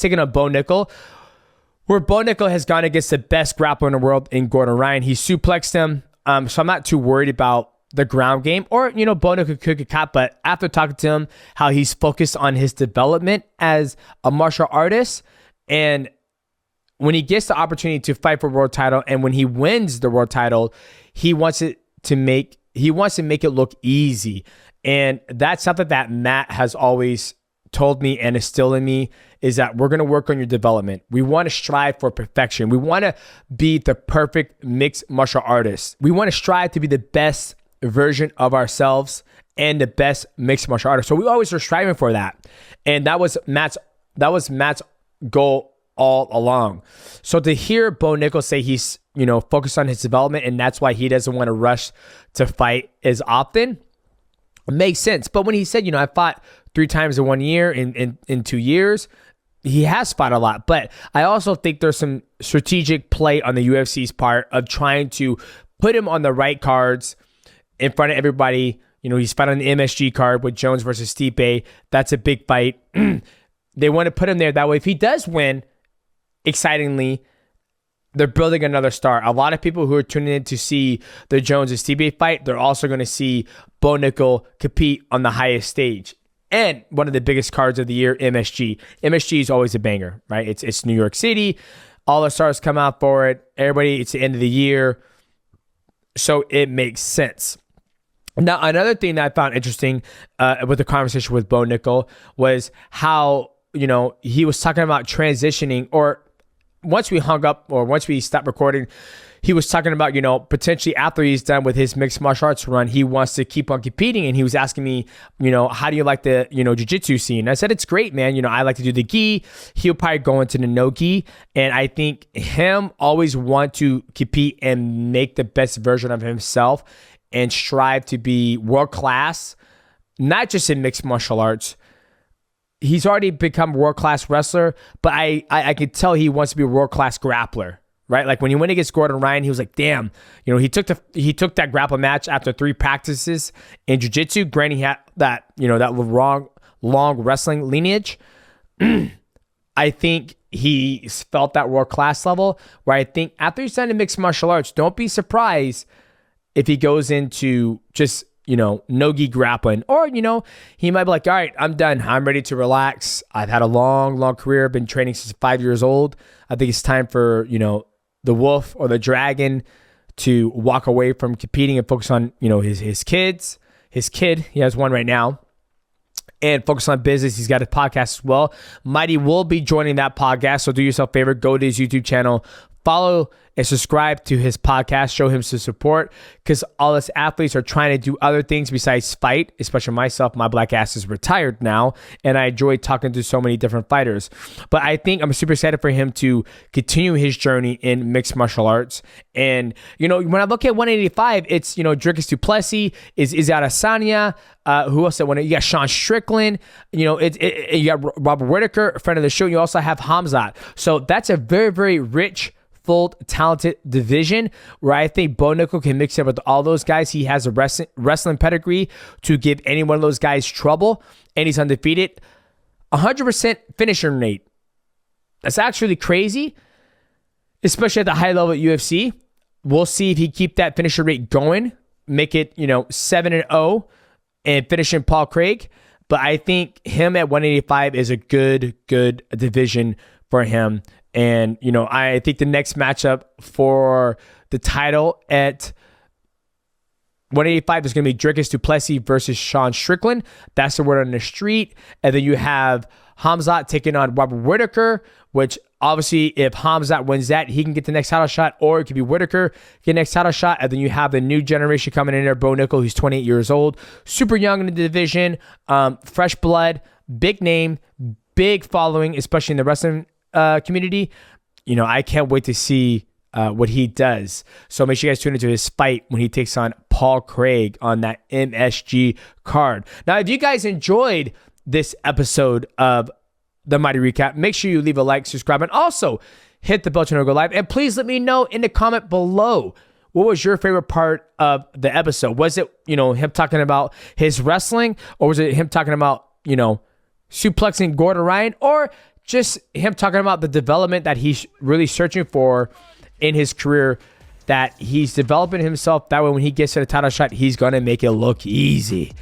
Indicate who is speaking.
Speaker 1: taking on Bo Nickal, where Bo Nickal has gone against the best grappler in the world in Gordon Ryan. He suplexed him. So I'm not too worried about the ground game, or, Bo Nickal could get caught, but after talking to him, how he's focused on his development as a martial artist, and when he gets the opportunity to fight for world title, and when he wins the world title, he wants to make it look easy. And that's something that Matt has always told me and instilled in me, is that we're going to work on your development. We want to strive for perfection. We want to be the perfect mixed martial artist. We want to strive to be the best version of ourselves and the best mixed martial artist. So we always are striving for that. And that was Matt's goal all along. So to hear Bo Nickal say he's, focused on his development, and that's why he doesn't want to rush to fight as often, makes sense. But when he said, I fought 3 times in 1 year, in 2 years, he has fought a lot. But I also think there's some strategic play on the UFC's part of trying to put him on the right cards in front of everybody. He's fighting on the MSG card with Jones versus Stipe. That's a big fight. They want to put him there. That way, if he does win, excitingly, they're building another star. A lot of people who are tuning in to see the Jones and Stipe fight, they're also going to see Bo Nickal compete on the highest stage. And one of the biggest cards of the year, MSG. MSG is always a banger, right? It's New York City. All the stars come out for it. Everybody, it's the end of the year. So it makes sense. Now, another thing that I found interesting with the conversation with Bo Nickal was how, he was talking about transitioning, or once we hung up, or once we stopped recording, he was talking about, potentially after he's done with his mixed martial arts run, he wants to keep on competing. And he was asking me, how do you like the, jiu-jitsu scene? I said, it's great, man. I like to do the gi. He'll probably go into the no gi. And I think him always want to compete and make the best version of himself and strive to be world-class, not just in mixed martial arts. He's already become a world-class wrestler, but I could tell he wants to be a world-class grappler, right? Like when he went against Gordon Ryan, he was like, damn, he took that grapple match after 3 practices in jiu-jitsu. Granted, he had that, that long wrestling lineage. I think he felt that world-class level, where I think after he's done in mixed martial arts, don't be surprised if he goes into just, no-gi grappling, or, he might be like, all right, I'm done. I'm ready to relax. I've had a long career. Been training since 5 years old. I think it's time for, the wolf or the dragon to walk away from competing and focus on, his kids. His kid, he has one right now, and focus on business. He's got a podcast as well. Mighty will be joining that podcast. So do yourself a favor, go to his YouTube channel, follow and subscribe to his podcast, show him some support, because all us athletes are trying to do other things besides fight, especially myself. My black ass is retired now, and I enjoy talking to so many different fighters. But I think I'm super excited for him to continue his journey in mixed martial arts. And, when I look at 185, it's, Dricus du Plessis, is Adesanya, who else? You got Sean Strickland, you got Robert Whittaker, a friend of the show. You also have Hamzat. So that's a very, very rich, full, talented division, where I think Bo Nickal can mix it with all those guys. He has a wrestling pedigree to give any one of those guys trouble, and he's undefeated. 100% finisher rate. That's actually crazy, especially at the high level at UFC. We'll see if he keep that finisher rate going, make it 7-0, and finishing Paul Craig. But I think him at 185 is a good division for him. And, I think the next matchup for the title at 185 is going to be Dricus du Plessis versus Sean Strickland. That's the word on the street. And then you have Hamzat taking on Robert Whittaker, which obviously if Hamzat wins that, he can get the next title shot, or it could be Whittaker get the next title shot. And then you have the new generation coming in there, Bo Nickal, who's 28 years old, super young in the division, fresh blood, big name, big following, especially in the wrestling community. I can't wait to see what he does. So make sure you guys tune into his fight when he takes on Paul Craig on that MSG card. Now, if you guys enjoyed this episode of the Mighty Recap, make sure you leave a like, subscribe, and also hit the bell to go live. And please let me know in the comment below, what was your favorite part of the episode? Was it, him talking about his wrestling, or was it him talking about, suplexing Gordon Ryan, or just him talking about the development that he's really searching for in his career, that he's developing himself. That way, when he gets to the title shot, he's going to make it look easy.